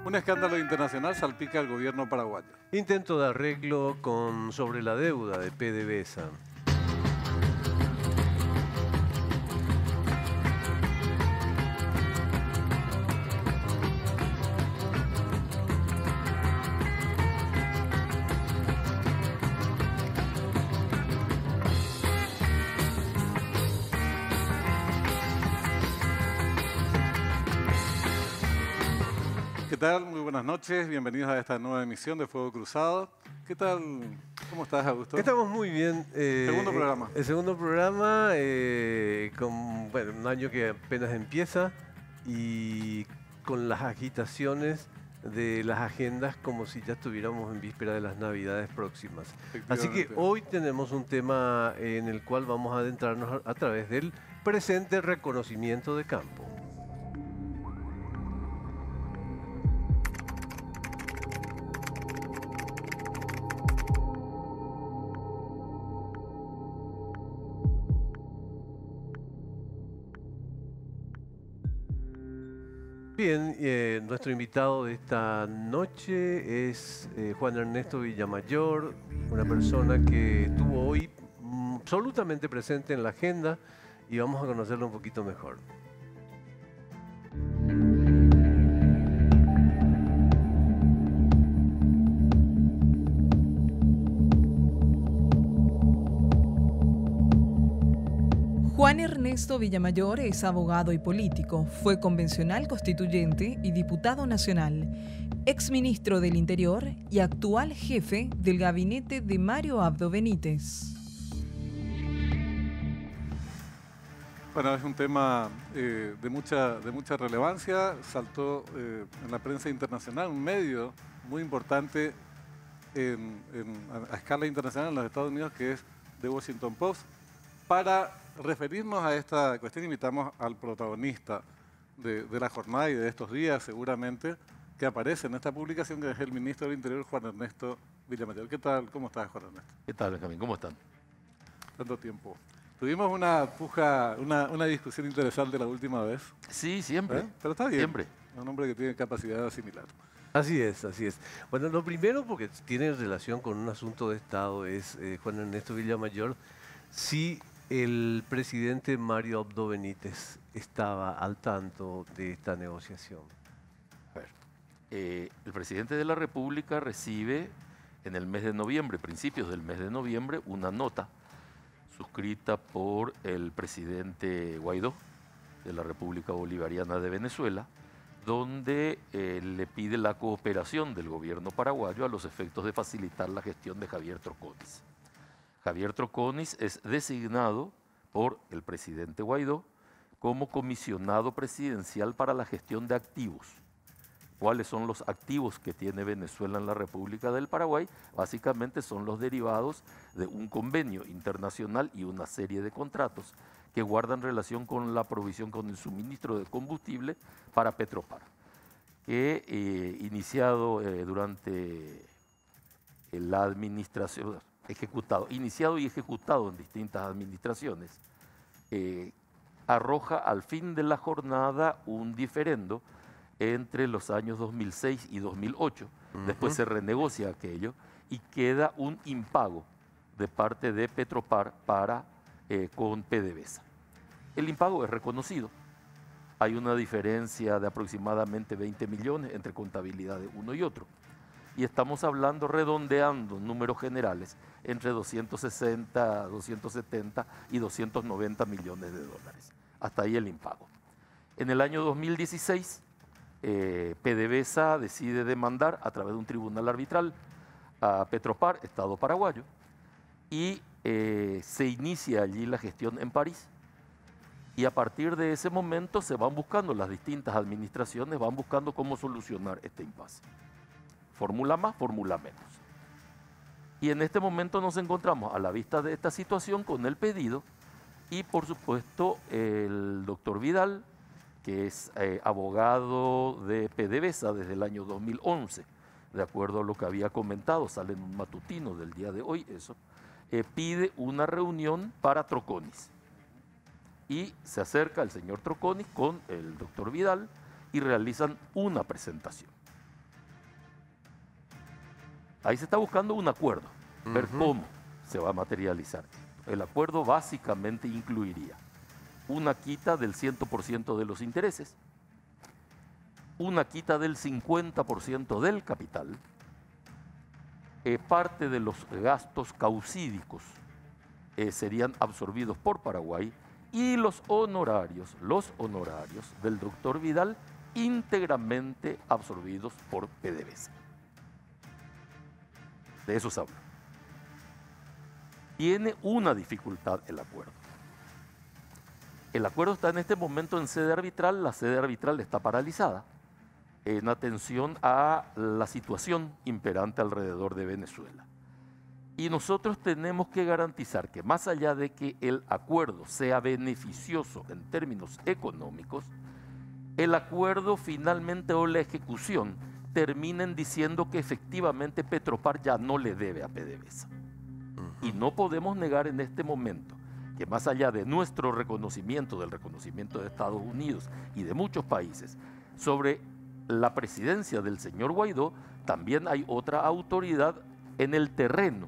Un escándalo internacional salpica al gobierno paraguayo. Intento de arreglo sobre la deuda de PDVSA. ¿Qué tal? Muy buenas noches. Bienvenidos a esta nueva emisión de Fuego Cruzado. ¿Qué tal? ¿Cómo estás, Augusto? Estamos muy bien. Segundo programa. El segundo programa, con un año que apenas empieza y con las agitaciones de las agendas como si ya estuviéramos en víspera de las Navidades próximas. Así que hoy tenemos un tema en el cual vamos a adentrarnos a través del presente reconocimiento de campo. Bien, nuestro invitado de esta noche es Juan Ernesto Villamayor, una persona que estuvo hoy absolutamente presente en la agenda y vamos a conocerlo un poquito mejor. Juan Ernesto Villamayor es abogado y político, fue convencional constituyente y diputado nacional, exministro del Interior y actual jefe del gabinete de Mario Abdo Benítez. Bueno, es un tema de mucha relevancia. Saltó en la prensa internacional, un medio muy importante a escala internacional en los Estados Unidos, que es The Washington Post. Para referirnos a esta cuestión, invitamos al protagonista de la jornada y de estos días, seguramente, que aparece en esta publicación, que es el ministro del Interior, Juan Ernesto Villamayor. ¿Qué tal? ¿Cómo estás, Juan Ernesto? ¿Qué tal, Benjamín? ¿Cómo están? Tanto tiempo. Tuvimos una puja, una discusión interesante la última vez. Sí, siempre. Pero está bien. Siempre. Es un hombre que tiene capacidad de asimilar. Así es, así es. Bueno, lo primero, porque tiene relación con un asunto de Estado, es, Juan Ernesto Villamayor, si el presidente Mario Abdo Benítez estaba al tanto de esta negociación. A ver, el presidente de la República recibe en el mes de noviembre, principios del mes de noviembre, una nota suscrita por el presidente Guaidó de la República Bolivariana de Venezuela, donde le pide la cooperación del gobierno paraguayo a los efectos de facilitar la gestión de Javier Troconis. Javier Troconis es designado por el presidente Guaidó como comisionado presidencial para la gestión de activos. ¿Cuáles son los activos que tiene Venezuela en la República del Paraguay? Básicamente son los derivados de un convenio internacional y una serie de contratos que guardan relación con la provisión, con el suministro de combustible para Petropar, que iniciado durante la administración, iniciado y ejecutado en distintas administraciones, arroja al fin de la jornada un diferendo entre los años 2006 y 2008. Después se renegocia aquello y queda un impago de parte de Petropar con PDVSA. El impago es reconocido. Hay una diferencia de aproximadamente 20 millones entre contabilidad de uno y otro. Y estamos hablando, redondeando números generales, entre 260, 270 y 290 millones de dólares. Hasta ahí el impago. En el año 2016, PDVSA decide demandar a través de un tribunal arbitral a Petropar, Estado paraguayo, y se inicia allí la gestión en París. Y a partir de ese momento se van buscando, las distintas administraciones van buscando cómo solucionar este impasse. Fórmula más, fórmula menos. Y en este momento nos encontramos a la vista de esta situación con el pedido y por supuesto el doctor Vidal, que es abogado de PDVSA desde el año 2011, de acuerdo a lo que había comentado, sale en un matutino del día de hoy eso, pide una reunión para Troconis. Y se acerca el señor Troconis con el doctor Vidal y realizan una presentación. Ahí se está buscando un acuerdo, ver cómo se va a materializar. El acuerdo básicamente incluiría una quita del 100% de los intereses, una quita del 50% del capital, parte de los gastos causídicos serían absorbidos por Paraguay y los honorarios del doctor Vidal íntegramente absorbidos por PDVSA. De eso se habla. Tiene una dificultad el acuerdo. El acuerdo está en este momento en sede arbitral, la sede arbitral está paralizada en atención a la situación imperante alrededor de Venezuela. Y nosotros tenemos que garantizar que más allá de que el acuerdo sea beneficioso en términos económicos, el acuerdo finalmente o la ejecución terminen diciendo que efectivamente Petropar ya no le debe a PDVSA. Y no podemos negar en este momento que más allá de nuestro reconocimiento, del reconocimiento de Estados Unidos y de muchos países, sobre la presidencia del señor Guaidó, también hay otra autoridad en el terreno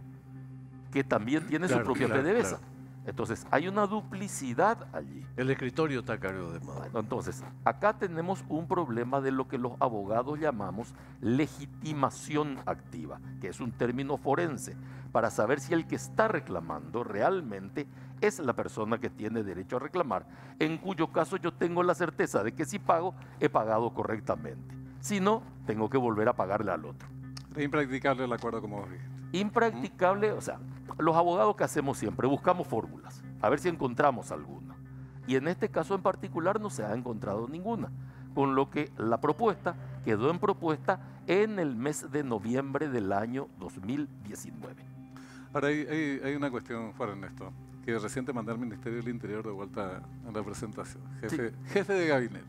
que también tiene su propia PDVSA. Entonces, hay una duplicidad allí. El escritorio está a cargo de Maduro. Bueno, entonces, acá tenemos un problema de lo que los abogados llamamos legitimación activa, que es un término forense, para saber si el que está reclamando realmente es la persona que tiene derecho a reclamar, en cuyo caso yo tengo la certeza de que si pago, he pagado correctamente. Si no, tengo que volver a pagarle al otro. Es impracticable el acuerdo, como vos dijiste. Impracticable, o sea, los abogados que hacemos siempre, buscamos fórmulas, a ver si encontramos alguna. Y en este caso en particular no se ha encontrado ninguna, con lo que la propuesta quedó en propuesta en el mes de noviembre del año 2019. Ahora, hay una cuestión, Juan Ernesto, que recién te mandé al Ministerio del Interior de vuelta en representación, jefe de gabinete.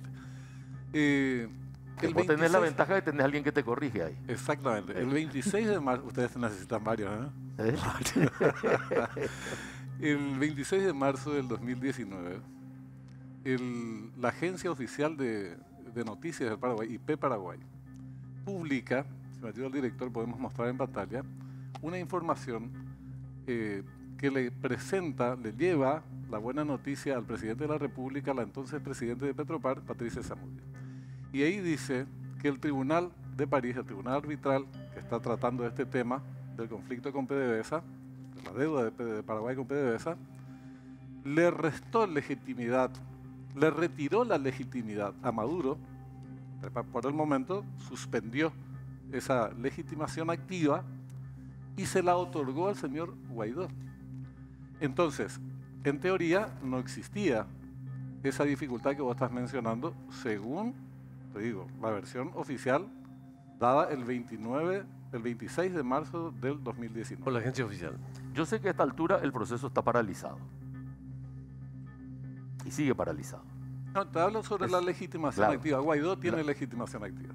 Vos tenés la ventaja de tener a alguien que te corrige ahí. Exactamente. El 26 de marzo, ustedes necesitan varios, ¿eh? El 26 de marzo del 2019, la Agencia Oficial de Noticias del Paraguay, IP Paraguay, publica, si me ayuda el director, podemos mostrar en pantalla, una información que le presenta, le lleva la buena noticia al presidente de la República, la entonces presidente de Petropar, Patricia Zamudio. Y ahí dice que el Tribunal de París, el Tribunal Arbitral, que está tratando este tema del conflicto con PDVSA, de la deuda de Paraguay con PDVSA, le restó legitimidad, le retiró la legitimidad a Maduro, por el momento suspendió esa legitimación activa y se la otorgó al señor Guaidó. Entonces, en teoría no existía esa dificultad que vos estás mencionando, según, te digo, la versión oficial dada el 26 de marzo del 2019. Por la agencia oficial. Yo sé que a esta altura el proceso está paralizado. Y sigue paralizado. No, te hablo sobre la legitimación activa. Guaidó tiene legitimación activa.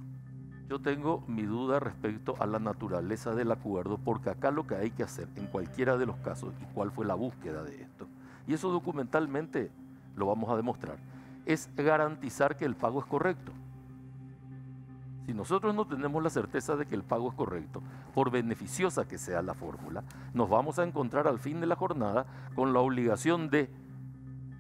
Yo tengo mi duda respecto a la naturaleza del acuerdo, porque acá lo que hay que hacer en cualquiera de los casos, y cuál fue la búsqueda de esto, y eso documentalmente lo vamos a demostrar, es garantizar que el pago es correcto. Si nosotros no tenemos la certeza de que el pago es correcto, por beneficiosa que sea la fórmula, nos vamos a encontrar al fin de la jornada con la obligación de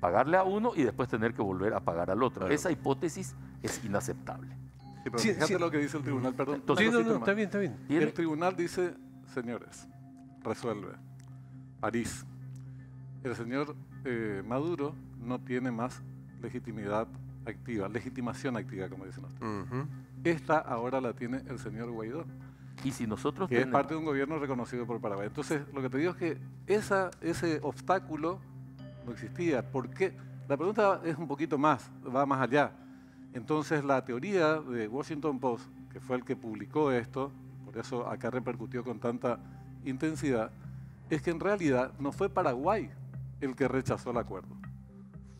pagarle a uno y después tener que volver a pagar al otro. Claro. Esa hipótesis es inaceptable. Sí, pero fíjate lo que dice el tribunal, perdón. Entonces, está bien, está bien. El tribunal dice, señores, resuelve. París. El señor Maduro no tiene más legitimidad activa, legitimación activa, como dicen ustedes. Esta ahora la tiene el señor Guaidó. Y si nosotros que es parte de un gobierno reconocido por Paraguay. Entonces, lo que te digo es que ese obstáculo no existía. ¿Por qué? La pregunta es un poquito más, va más allá. Entonces, la teoría de Washington Post, que fue el que publicó esto, por eso acá repercutió con tanta intensidad, es que en realidad no fue Paraguay el que rechazó el acuerdo.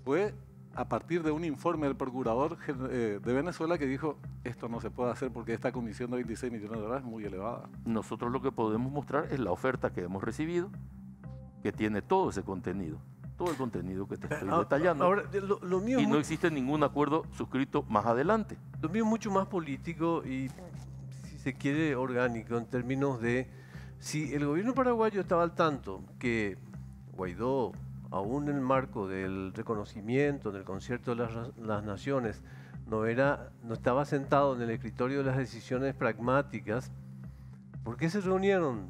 Fue a partir de un informe del procurador de Venezuela que dijo, esto no se puede hacer porque esta comisión de 26 millones de dólares es muy elevada. Nosotros lo que podemos mostrar es la oferta que hemos recibido, que tiene todo ese contenido. Todo el contenido que te estoy detallando. Ahora, lo mío y no existe ningún acuerdo suscrito más adelante. Lo mío es mucho más político y se quiere, orgánico en términos de si el gobierno paraguayo estaba al tanto que Guaidó, aún en el marco del reconocimiento, del concierto de las naciones, no estaba sentado en el escritorio de las decisiones pragmáticas, ¿por qué se reunieron?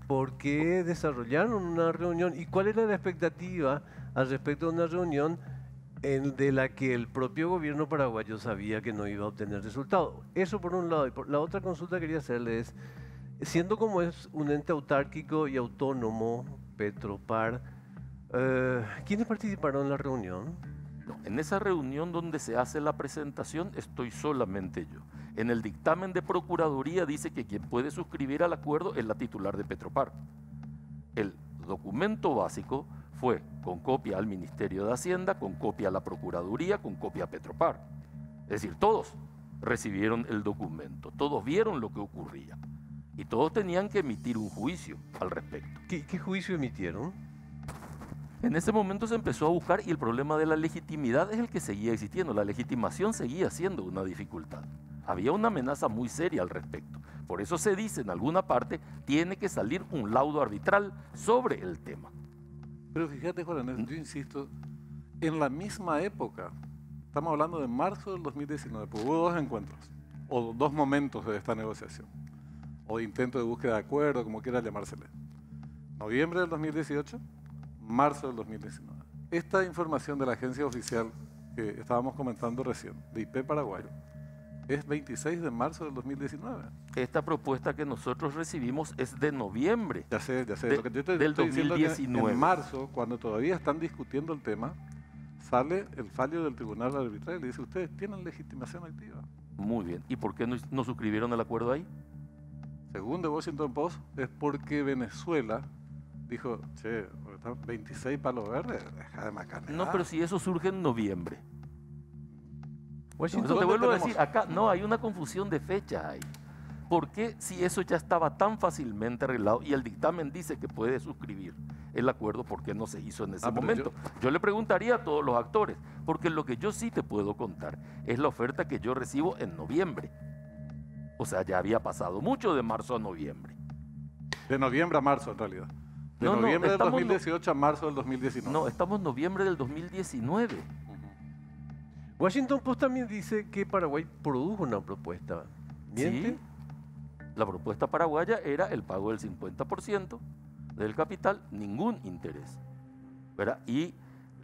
¿Por qué desarrollaron una reunión? ¿Y cuál era la expectativa al respecto de una reunión de la que el propio gobierno paraguayo sabía que no iba a obtener resultado? Eso por un lado. Y por la otra consulta que quería hacerle es, siendo como es un ente autárquico y autónomo, Petropar, ¿quiénes participaron en la reunión? No, en esa reunión donde se hace la presentación estoy solamente yo. En el dictamen de Procuraduría dice que quien puede suscribir al acuerdo es la titular de Petropar. El documento básico fue con copia al Ministerio de Hacienda, con copia a la Procuraduría, con copia a Petropar. Es decir, todos recibieron el documento, todos vieron lo que ocurría y todos tenían que emitir un juicio al respecto. ¿Qué juicio emitieron? En ese momento se empezó a buscar y el problema de la legitimidad es el que seguía existiendo. La legitimación seguía siendo una dificultad. Había una amenaza muy seria al respecto. Por eso se dice en alguna parte, tiene que salir un laudo arbitral sobre el tema. Pero fíjate, Juan Ernesto, yo insisto, en la misma época, estamos hablando de marzo del 2019, pues hubo dos encuentros, o dos momentos de esta negociación, o de intento de búsqueda de acuerdo, como quiera llamársele. Noviembre del 2018, marzo del 2019. Esta información de la agencia oficial que estábamos comentando recién, de IP Paraguayo, es 26 de marzo del 2019. Esta propuesta que nosotros recibimos es de noviembre. Ya sé. Lo que yo te del estoy diciendo 2019. es que en marzo, cuando todavía están discutiendo el tema, sale el fallo del Tribunal Arbitral y dice, ustedes tienen legitimación activa. Muy bien. ¿Y por qué no suscribieron el acuerdo ahí? Según The Washington Post, es porque Venezuela dijo, che, 26 palos verdes, deja de macanear. No, pero si eso surge en noviembre. Washington, Eso te vuelvo a tenemos? decir, acá no, hay una confusión de fechas ahí. ¿Por qué si eso ya estaba tan fácilmente arreglado y el dictamen dice que puede suscribir el acuerdo, por qué no se hizo en ese momento? Yo le preguntaría a todos los actores, porque lo que yo sí te puedo contar es la oferta que yo recibo en noviembre. O sea, ya había pasado mucho de marzo a noviembre. De noviembre a marzo, en realidad. De No, noviembre del estamos 2018 a marzo del 2019. No, estamos en noviembre del 2019. Washington Post también dice que Paraguay produjo una propuesta. ¿Miente? Sí. La propuesta paraguaya era el pago del 50% del capital, ningún interés, ¿verdad? Y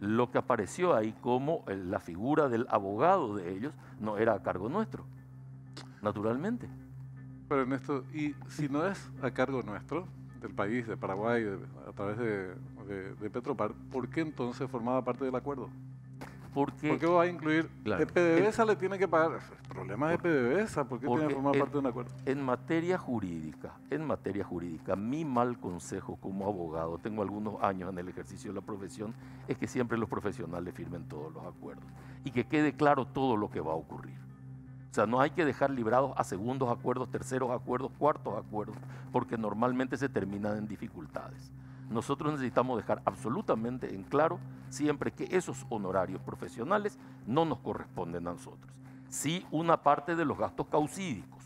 lo que apareció ahí como la figura del abogado de ellos no era a cargo nuestro, naturalmente. Pero Ernesto, y si no es a cargo nuestro, del país, de Paraguay, a través de Petropar, ¿por qué entonces formaba parte del acuerdo? ¿Por qué va a incluir? Claro. PDVSA le tiene que pagar. Problemas de PDVSA, ¿por qué tiene que formar parte de un acuerdo? En materia jurídica, mi mal consejo como abogado, tengo algunos años en el ejercicio de la profesión, es que siempre los profesionales firmen todos los acuerdos y que quede claro todo lo que va a ocurrir. O sea, no hay que dejar librados a segundos acuerdos, terceros acuerdos, cuartos acuerdos, porque normalmente se terminan en dificultades. Nosotros necesitamos dejar absolutamente en claro siempre que esos honorarios profesionales no nos corresponden a nosotros. Sí, una parte de los gastos causídicos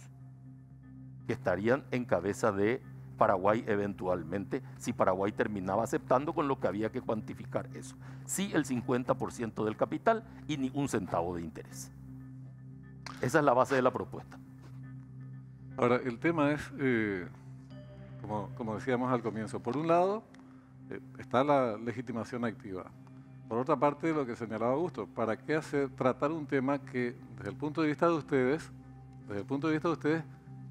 que estarían en cabeza de Paraguay eventualmente, si Paraguay terminaba aceptando con lo que había que cuantificar eso. Sí, el 50% del capital y ni un centavo de interés. Esa es la base de la propuesta. Ahora, el tema es, como decíamos al comienzo, por un lado está la legitimación activa. Por otra parte, lo que señalaba Augusto, ¿para qué tratar un tema que desde el punto de vista de ustedes,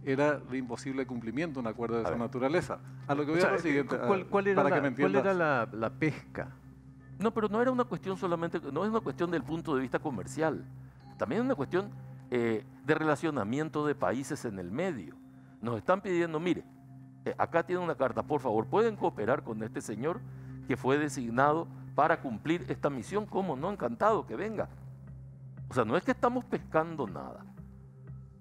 era de imposible cumplimiento un acuerdo de esa naturaleza? A lo que voy a lo siguiente, ¿Cuál era la pesca? No, pero no era una cuestión solamente, no es una cuestión del punto de vista comercial, también es una cuestión de relacionamiento de países en el medio. Nos están pidiendo, mire, acá tiene una carta, por favor, ¿pueden cooperar con este señor que fue designado para cumplir esta misión? ¿Cómo no? Encantado, que venga. O sea, no es que estamos pescando nada.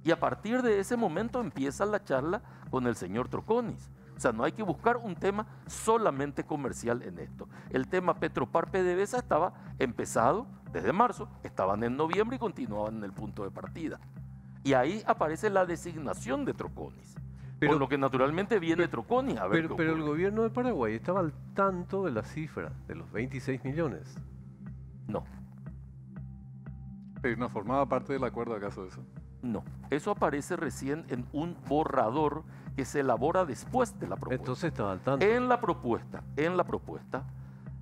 Y a partir de ese momento empieza la charla con el señor Troconis. O sea, no hay que buscar un tema solamente comercial en esto. El tema Petropar PDVSA estaba empezado desde marzo, estaban en noviembre y continuaban en el punto de partida. Y ahí aparece la designación de Troconis. Pero- Por lo que naturalmente viene Troconis a ver Pero el ocurre. gobierno de Paraguay estaba al tanto de la cifra de los 26 millones. No, Pero no formaba parte del acuerdo, ¿acaso eso? no. Eso aparece recién en un borrador que se elabora después de la propuesta. Entonces estaba al tanto. En la propuesta,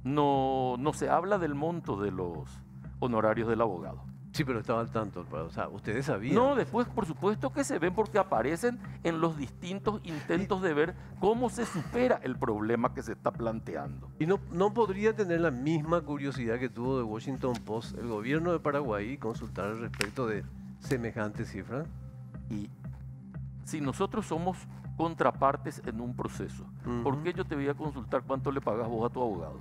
no se habla del monto de los honorarios del abogado. Sí, pero estaba al tanto. O sea, ustedes sabían. No, después por supuesto que se ven porque aparecen en los distintos intentos de ver cómo se supera el problema que se está planteando. ¿Y no podría tener la misma curiosidad que tuvo de Washington Post el gobierno de Paraguay y consultar al respecto de semejante cifra? Y si nosotros somos contrapartes en un proceso, ¿por Ujú. qué yo te voy a consultar cuánto le pagas vos a tu abogado?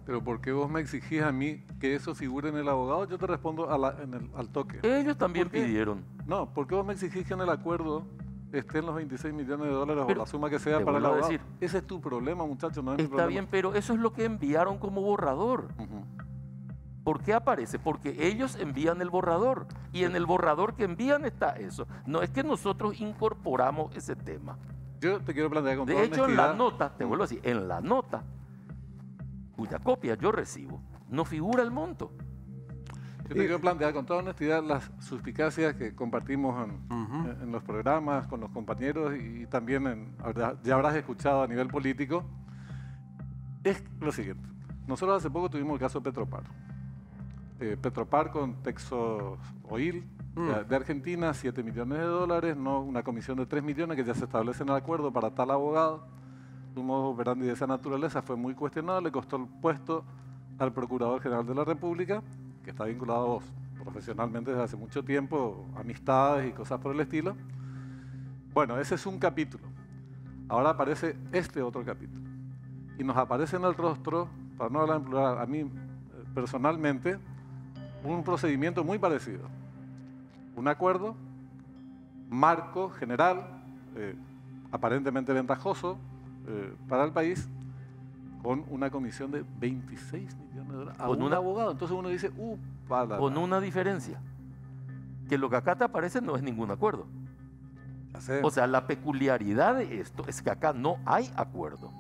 Pero ¿por qué vos me exigís a mí que eso figure en el abogado? Yo te respondo al toque. Ellos también ¿Por qué? pidieron. No, ¿por qué vos me exigís que en el acuerdo estén los 26 millones de dólares Pero o la suma que sea te para el vuelvo a abogado? decir. Ese es tu problema, muchacho, no es mi Está problema. bien, pero eso es lo que enviaron como borrador. Ujú. ¿Por qué aparece? Porque ellos envían el borrador y en el borrador que envían está eso. No es que nosotros incorporamos ese tema. Yo te quiero plantear con De toda hecho, en la honestidad- nota, te vuelvo a decir, en la nota, cuya copia yo recibo, no figura el monto. Yo te quiero plantear con toda honestidad las suspicacias que compartimos Ujú. en los programas, con los compañeros y también ya habrás escuchado a nivel político. Es lo siguiente. Nosotros hace poco tuvimos el caso de Petropar. Petropar con Texas Oil de Argentina, 7 millones de dólares, no una comisión de 3 millones que ya se establece en el acuerdo para tal abogado. Un modo operandi de esa naturaleza fue muy cuestionado, le costó el puesto al Procurador General de la República, que está vinculado a vos profesionalmente desde hace mucho tiempo, amistades y cosas por el estilo. Bueno, ese es un capítulo. Ahora aparece este otro capítulo. Y nos aparece en el rostro, para no hablar en plural, a mí personalmente, un procedimiento muy parecido. Un acuerdo, marco general, aparentemente ventajoso para el país, con una comisión de 26 millones de dólares a Con un una- abogado. Entonces uno dice, para Con una diferencia, que lo que acá te aparece no es ningún acuerdo. O sea, la peculiaridad de esto es que acá no hay acuerdo.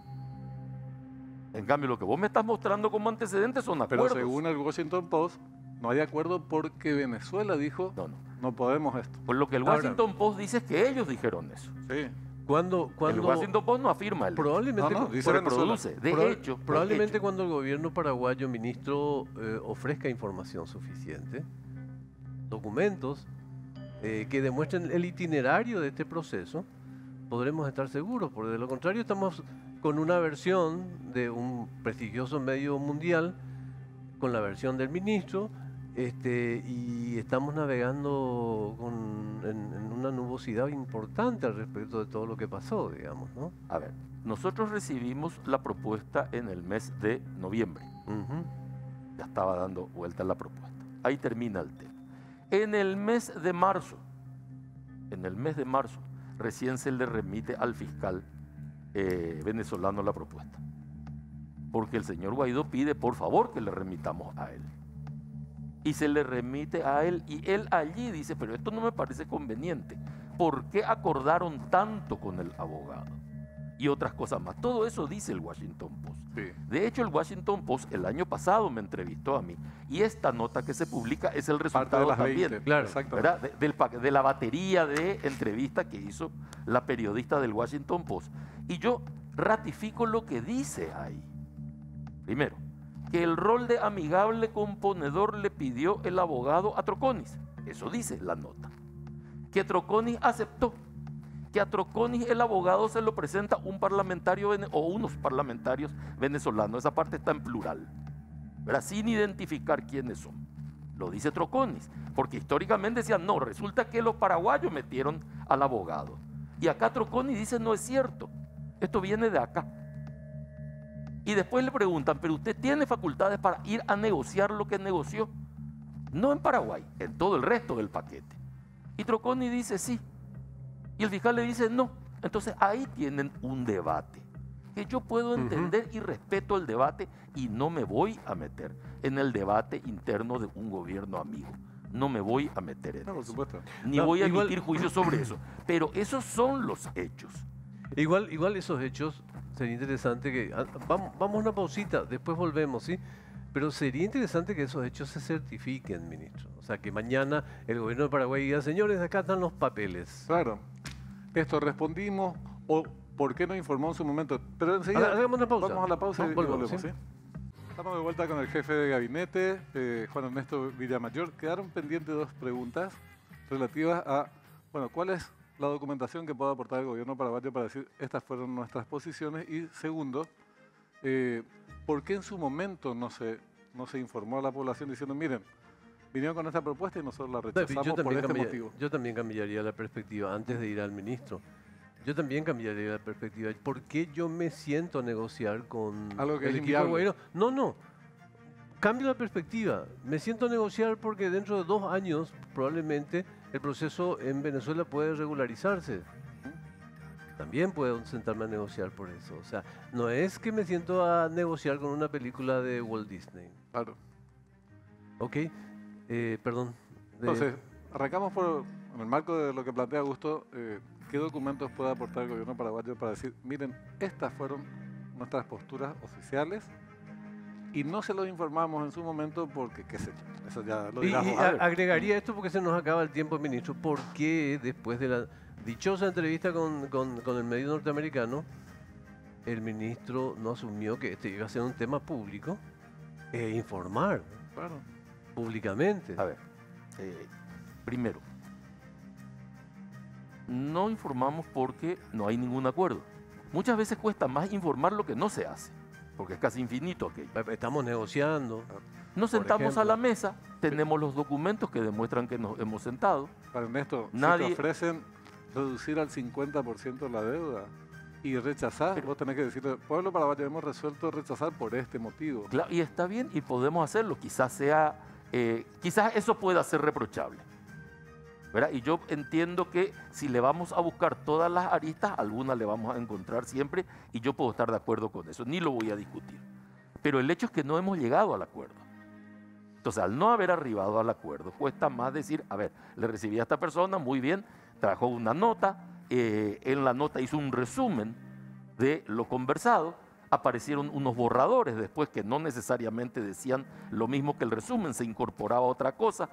En cambio, lo que vos me estás mostrando como antecedentes son pero acuerdos. según el Washington Post, no hay acuerdo porque Venezuela dijo, No. no podemos esto. Por lo que el Ahora- Washington Post dice es que ellos dijeron eso. Sí. Cuando El Washington Post no afirma el hecho. probablemente, No, no, dice Pero Venezuela. produce. De proba- hecho, probablemente cuando el gobierno paraguayo, ministro, ofrezca información suficiente, documentos que demuestren el itinerario de este proceso, podremos estar seguros, porque de lo contrario estamos con una versión de un prestigioso medio mundial, con la versión del ministro, y estamos navegando en una nubosidad importante al respecto de todo lo que pasó, digamos, ¿no? A ver, nosotros recibimos la propuesta en el mes de noviembre. Ujú. Ya estaba dando vuelta la propuesta. Ahí termina el tema. En el mes de marzo, recién se le remite al fiscal venezolano la propuesta. Porque el señor Guaidó pide, por favor, que le remitamos a él. Y se le remite a él, y él allí dice, pero esto no me parece conveniente. ¿Por qué acordaron tanto con el abogado? Y otras cosas más. Todo eso dice el Washington Post. Sí. De hecho, el Washington Post el año pasado me entrevistó a mí, y esta nota que se publica es el Parte de resultado las también. 20. claro, Exactamente. ¿Verdad? De la batería de entrevistas que hizo la periodista del Washington Post. Y yo ratifico lo que dice ahí. Primero, que el rol de amigable componedor le pidió el abogado a Troconis. Eso dice la nota. Que Troconis aceptó. Que a Troconis el abogado se lo presenta un parlamentario o unos parlamentarios venezolanos. Esa parte está en plural, ¿verdad? Sin identificar quiénes son. Lo dice Troconis, porque históricamente decían, no, resulta que los paraguayos metieron al abogado. Y acá Troconis dice, no es cierto, esto viene de acá. Y después le preguntan, pero usted tiene facultades para ir a negociar lo que negoció. No en Paraguay, en todo el resto del paquete. Y Troconis dice, sí. Y el fiscal le dice, no. Entonces ahí tienen un debate que yo puedo entender y respeto el debate y no me voy a meter en el debate interno de un gobierno amigo. no me voy a meter en No, por eso. supuesto. Ni No, voy a igual- emitir juicio sobre eso. Pero esos son los hechos. Igual esos hechos, sería interesante que... vamos a una pausita, después volvemos, ¿sí? Pero sería interesante que esos hechos se certifiquen, ministro. O sea, que mañana el gobierno de Paraguay diga, señores, acá están los papeles. Claro. Esto respondimos, o por qué no informó en su momento. Pero enseguida Hagamos una pausa. vamos a la pausa y Volvemos, volvemos, ¿sí? ¿sí? Estamos de vuelta con el jefe de gabinete, Juan Ernesto Villamayor. Quedaron pendientes dos preguntas relativas a, bueno, ¿cuál es la documentación que pueda aportar el gobierno paraguayo para decir estas fueron nuestras posiciones? Y segundo, ¿por qué en su momento no se informó a la población diciendo, miren, vinieron con esta propuesta y nosotros la rechazamos por este motivo? Yo también cambiaría la perspectiva antes de ir al ministro. Yo también cambiaría la perspectiva. ¿Por qué yo me siento a negociar con Algo que el es equipo de inviable. gobierno? No. Cambio la perspectiva. Me siento a negociar porque dentro de 2 años probablemente el proceso en Venezuela puede regularizarse. También puedo sentarme a negociar por eso. O sea, no es que me siento a negociar con una película de Walt Disney. Claro. ¿Ok? Perdón. Entonces, arrancamos en el marco de lo que plantea Augusto, ¿qué documentos puede aportar el gobierno paraguayo para decir, miren, estas fueron nuestras posturas oficiales y no se los informamos en su momento porque, qué sé yo, eso ya lo dirás vos. A ver. Agregaría esto porque se nos acaba el tiempo, ministro. ¿Por qué después de la dichosa entrevista con el medio norteamericano, el ministro no asumió que este iba a ser un tema público e informar Claro. públicamente? A ver, primero, no informamos porque no hay ningún acuerdo. Muchas veces cuesta más informar lo que no se hace, porque es casi infinito aquello. Estamos negociando. Nos Por sentamos a ejemplo. la mesa, tenemos los documentos que demuestran que nos hemos sentado. Para Ernesto, si Nadie- te ofrecen reducir al 50% la deuda y rechazar, vos tenés que decirle, pueblo paraguayo, hemos resuelto rechazar por este motivo. Claro, y está bien y podemos hacerlo. Quizás eso pueda ser reprochable, ¿verdad? Y yo entiendo que si le vamos a buscar todas las aristas, algunas le vamos a encontrar siempre y yo puedo estar de acuerdo con eso, ni lo voy a discutir. Pero el hecho es que no hemos llegado al acuerdo. Entonces, al no haber arribado al acuerdo, cuesta más decir, a ver, le recibí a esta persona, muy bien, trajo una nota, en la nota hizo un resumen de lo conversado, aparecieron unos borradores después que no necesariamente decían lo mismo que el resumen, se incorporaba otra cosa,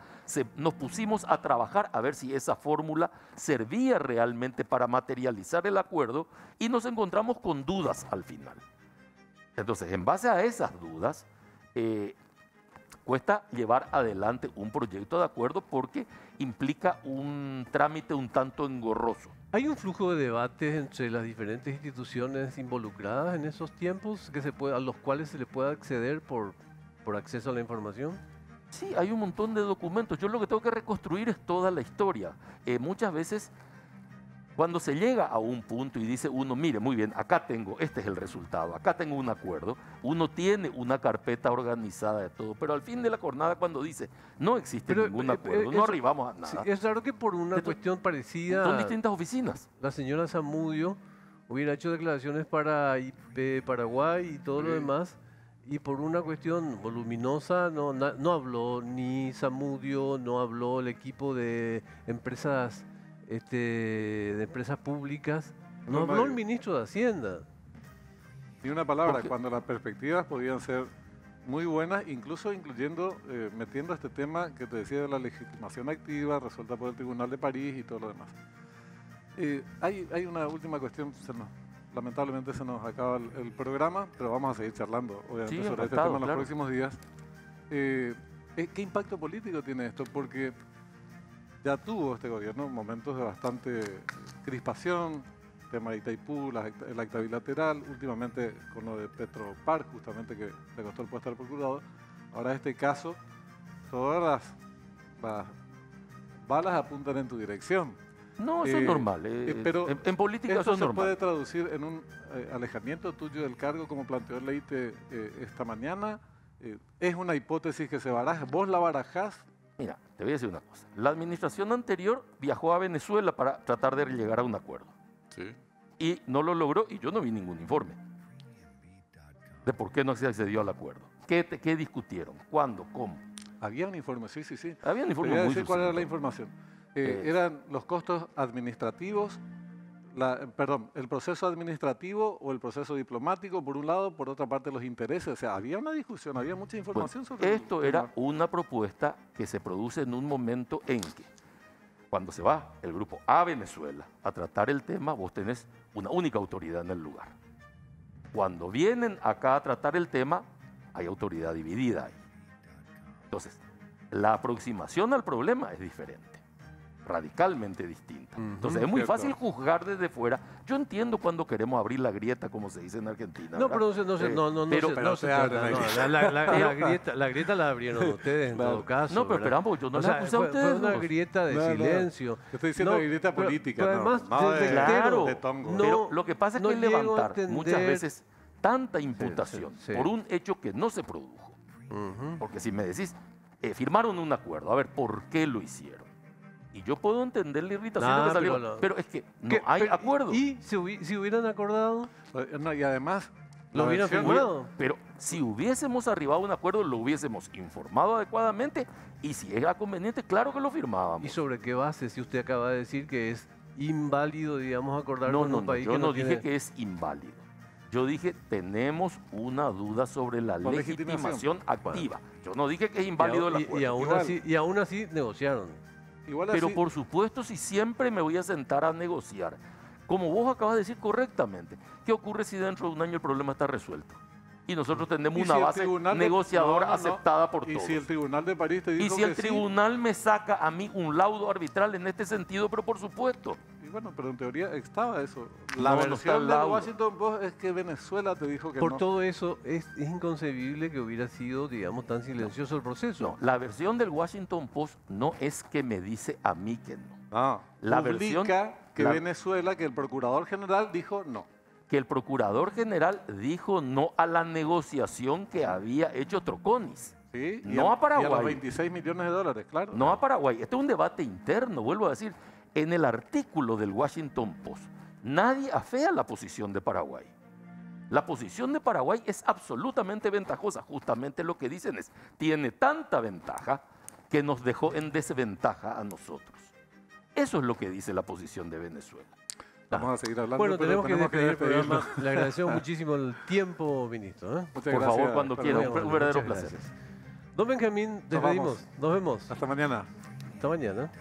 nos pusimos a trabajar a ver si esa fórmula servía realmente para materializar el acuerdo y nos encontramos con dudas al final. Entonces, en base a esas dudas, cuesta llevar adelante un proyecto de acuerdo porque implica un trámite un tanto engorroso. ¿Hay un flujo de debates entre las diferentes instituciones involucradas en esos tiempos a los cuales se le pueda acceder por acceso a la información? Sí, hay un montón de documentos. Yo lo que tengo que reconstruir es toda la historia. Muchas veces, cuando se llega a un punto y dice uno, mire, muy bien, acá tengo, este es el resultado, acá tengo un acuerdo, uno tiene una carpeta organizada de todo, pero al fin de la jornada cuando dice, no existe ningún acuerdo, no arribamos a nada. Sí, es raro que por una cuestión parecida... Son distintas oficinas. La señora Zamudio hubiera hecho declaraciones para IP Paraguay y todo lo demás, y por una cuestión voluminosa no habló ni Zamudio, no habló el equipo de empresas públicas, no habló el ministro de Hacienda. Ni una palabra, Porque- cuando las perspectivas podían ser muy buenas, incluso incluyendo, metiendo este tema que te decía de la legitimación activa resuelta por el Tribunal de París y todo lo demás. Hay una última cuestión, lamentablemente se nos acaba el programa, pero vamos a seguir charlando, obviamente, Sí, sobre este encantado, tema en los claro. próximos días. ¿Qué impacto político tiene esto? Porque ya tuvo este gobierno momentos de bastante crispación, tema de Itaipú, el acta bilateral, últimamente con lo de Petropar, justamente que le costó el puesto al procurador. Ahora este caso, todas las balas apuntan en tu dirección. No, eso es normal. Pero en política eso ¿esto es se normal. puede traducir en un alejamiento tuyo del cargo, como planteó el Leite esta mañana? ¿Es una hipótesis que se baraja? ¿Vos la barajás? Mira, te voy a decir una cosa. La administración anterior viajó a Venezuela para tratar de llegar a un acuerdo. Sí. Y no lo logró y yo no vi ningún informe de por qué no se accedió al acuerdo. ¿Qué discutieron? ¿Cuándo? ¿Cómo? Había un informe, sí. Había un Te informe voy a muy decir cuál era la sucinto. información. Eran los costos administrativos, perdón, el proceso administrativo o el proceso diplomático, por un lado, por otra parte los intereses. O sea, había una discusión, había mucha información Bueno, sobre el esto tema. era una propuesta que se produce en un momento en que, cuando se va el grupo a Venezuela a tratar el tema, vos tenés una única autoridad en el lugar. Cuando vienen acá a tratar el tema, hay autoridad dividida ahí. Entonces, la aproximación al problema es diferente, radicalmente distinta. Entonces, es muy cierto. fácil juzgar desde fuera. Yo entiendo cuando queremos abrir la grieta, como se dice en Argentina. No, ¿verdad? pero no se abre trata. La grieta la abrieron ustedes en todo caso. No, pero ¿verdad? esperamos, yo no O les sea, acusé a fue ustedes. una vos. grieta de No, no. silencio. Te estoy diciendo grieta pero- política, pero no, además, no desde de- Claro, de tongo. no- pero lo que pasa es no que llego a levantar entender- muchas veces tanta imputación sí. por un hecho que no se produjo. Ujú. Porque si me decís, firmaron un acuerdo, a ver, ¿por qué lo hicieron? Y yo puedo entender la irritación Ah, de que salió, pero pero es que no ¿Qué? hay Pero- acuerdo. ¿Y si hubieran acordado? No, y además... ¿Lo la hubieran versión- firmado? Pero si hubiésemos arribado a un acuerdo, lo hubiésemos informado adecuadamente y si era conveniente, claro que lo firmábamos. ¿Y sobre qué base? Si usted acaba de decir que es inválido, digamos, acordar No, con no, un no, país yo que no no dije tiene... que es inválido. Yo dije, tenemos una duda sobre la La legitimación. legitimación activa. Yo no dije que es inválido el acuerdo. Y aún así negociaron. Igual Pero así- por supuesto, si siempre me voy a sentar a negociar, como vos acabas de decir correctamente, ¿qué ocurre si dentro de un año el problema está resuelto? Y nosotros tenemos ¿Y una si el base tribunal de- negociadora no, no, no. aceptada por Y todos. si el Tribunal de París te dijo Y si el que sí, tribunal me saca a mí un laudo arbitral en este sentido, pero por supuesto. y bueno, pero en teoría estaba eso. No, La no está versión el del laudo. Washington Post es que Venezuela te dijo que Por no. todo eso, es inconcebible que hubiera sido, digamos, tan silencioso el proceso. No, la versión del Washington Post no es que me dice a mí que no. No, La publica versión- que la- Venezuela, que el Procurador General dijo no. Que el procurador general dijo no a la negociación que había hecho Troconis. ¿Sí? No a Paraguay. Y a los 26 millones de dólares, claro. No a Paraguay. Este es un debate interno, vuelvo a decir. En el artículo del Washington Post, nadie afea la posición de Paraguay. La posición de Paraguay es absolutamente ventajosa. Justamente lo que dicen es, tiene tanta ventaja que nos dejó en desventaja a nosotros. Eso es lo que dice la posición de Venezuela. Vamos a seguir hablando, Bueno, pero tenemos que despedir el despedirnos. programa. Le agradecemos muchísimo el tiempo, ministro. ¿eh? Muchas Por gracias, favor, cuando Pablo. quiera, Muy un amable, verdadero muchas placer. gracias. Don Benjamín, despedimos. Nos vemos. Hasta mañana. Hasta mañana.